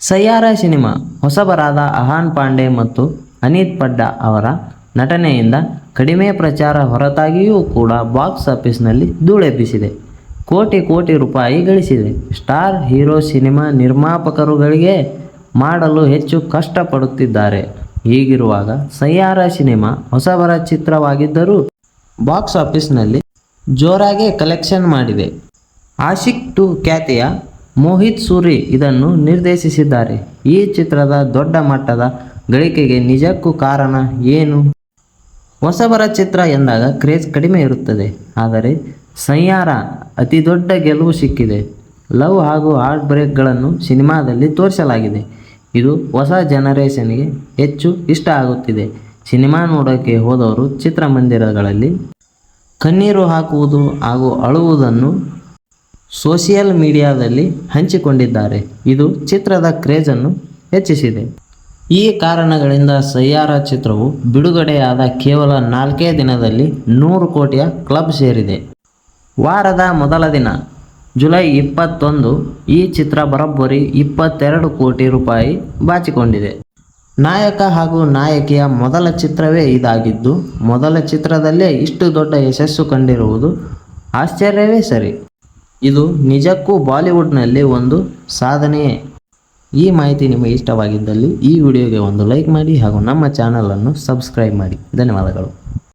ಸಯ್ಯಾರ cinema ಹೊಸಬರಾದ ಅಹಾನ್ Pandey ಮತ್ತು ಅನೀತ್ ಪಡ್ಡ ಅವರ ನಟನೆಯಿಂದ ಕಡಿಮೆ ಪ್ರಚಾರ ಹೊರತಾಗಿಯೂ ಕೂಡ ಬಾಕ್ಸ್ ಆಫೀಸ್ನಲ್ಲಿ ಧೂಳೆಬ್ಬಿಸಿದೆ. ಕೋಟಿ ರೂಪಾಯಿ ಗಳಿಸಿದೆ. ಸ್ಟಾರ್ ಹೀರೋ ಸಿನಿಮಾ ನಿರ್ಮಾಪಕರುಗಳಿಗೆ ಮಾಡಲು ಹೆಚ್ಚು ಕಷ್ಟಪಡುತ್ತಿದ್ದಾರೆ. ಹೀಗಿರುವಾಗ ಸಯ್ಯಾರ ಸಿನಿಮಾ ಹೊಸಬರ ಚಿತ್ರವಾಗಿದ್ದರೂ ಬಾಕ್ಸ್ ಆಫೀಸ್ನಲ್ಲಿ ಜೋರಾಗಿ ಕಲೆಕ್ಷನ್ ಮಾಡಿದೆ. ಆಶಿಕ್ 2 ಖ್ಯಾತಿಯ ಮೋಹಿತ್ ಸೂರಿ ಇದನ್ನು ನಿರ್ದೇಶಿಸಿದ್ದಾರೆ. ಈ ಚಿತ್ರದ ದೊಡ್ಡ ಮಟ್ಟದ ಗಳಿಕೆಗೆ ನಿಜಕ್ಕೂ ಕಾರಣ ಏನು? ಹೊಸಬರ ಚಿತ್ರ ಎಂದಾಗ ಕ್ರೇಜ್ ಕಡಿಮೆ ಇರುತ್ತದೆ. ಆದರೆ ಸಯ್ಯಾರ ಅತಿ ದೊಡ್ಡ ಗೆಲುವು ಸಿಕ್ಕಿದೆ. ಲವ್ ಹಾಗೂ ಹಾರ್ಟ್ ಬ್ರೇಕ್ಗಳನ್ನು ಸಿನಿಮಾದಲ್ಲಿ ತೋರಿಸಲಾಗಿದೆ. ಇದು ಹೊಸ ಜನರೇಷನ್ಗೆ ಹೆಚ್ಚು ಇಷ್ಟ ಆಗುತ್ತಿದೆ. ಸಿನಿಮಾ ನೋಡೋಕ್ಕೆ ಹೋದವರು ಚಿತ್ರಮಂದಿರಗಳಲ್ಲಿ ಕಣ್ಣೀರು ಹಾಕುವುದು ಹಾಗೂ ಅಳುವುದನ್ನು ಸೋಷಿಯಲ್ ಮೀಡಿಯಾದಲ್ಲಿ ಹಂಚಿಕೊಂಡಿದ್ದಾರೆ. ಇದು ಚಿತ್ರದ ಕ್ರೇಜನ್ನು ಹೆಚ್ಚಿಸಿದೆ. ಈ ಕಾರಣಗಳಿಂದ ಸಯ್ಯಾರ ಚಿತ್ರವು ಬಿಡುಗಡೆಯಾದ ಕೇವಲ 4 ದಿನದಲ್ಲಿ 100 ಕೋಟಿಯ ಕ್ಲಬ್ ಸೇರಿದೆ. ವಾರದ ಮೊದಲ ದಿನ ಜುಲೈ 21 ಈ ಚಿತ್ರ ಬರೋಬ್ಬರಿ 22 ಕೋಟಿ ರೂಪಾಯಿ ಬಾಚಿಕೊಂಡಿದೆ. ನಾಯಕ ಹಾಗೂ ನಾಯಕಿಯ ಮೊದಲ ಚಿತ್ರವೇ ಇದಾಗಿದ್ದು, ಮೊದಲ ಚಿತ್ರದಲ್ಲೇ ಇಷ್ಟು ದೊಡ್ಡ ಯಶಸ್ಸು ಕಂಡಿರುವುದು ಆಶ್ಚರ್ಯವೇ ಸರಿ. ಇದು ನಿಜಕ್ಕೂ ಬಾಲಿವುಡ್ನಲ್ಲಿ ಒಂದು ಸಾಧನೆಯೇ. ಈ ಮಾಹಿತಿ ನಿಮಗೆ ಇಷ್ಟವಾಗಿದ್ದಲ್ಲಿ ಈ ವಿಡಿಯೋಗೆ ಒಂದು ಲೈಕ್ ಮಾಡಿ ಹಾಗೂ ನಮ್ಮ ಚಾನಲನ್ನು ಸಬ್ಸ್ಕ್ರೈಬ್ ಮಾಡಿ. ಧನ್ಯವಾದಗಳು.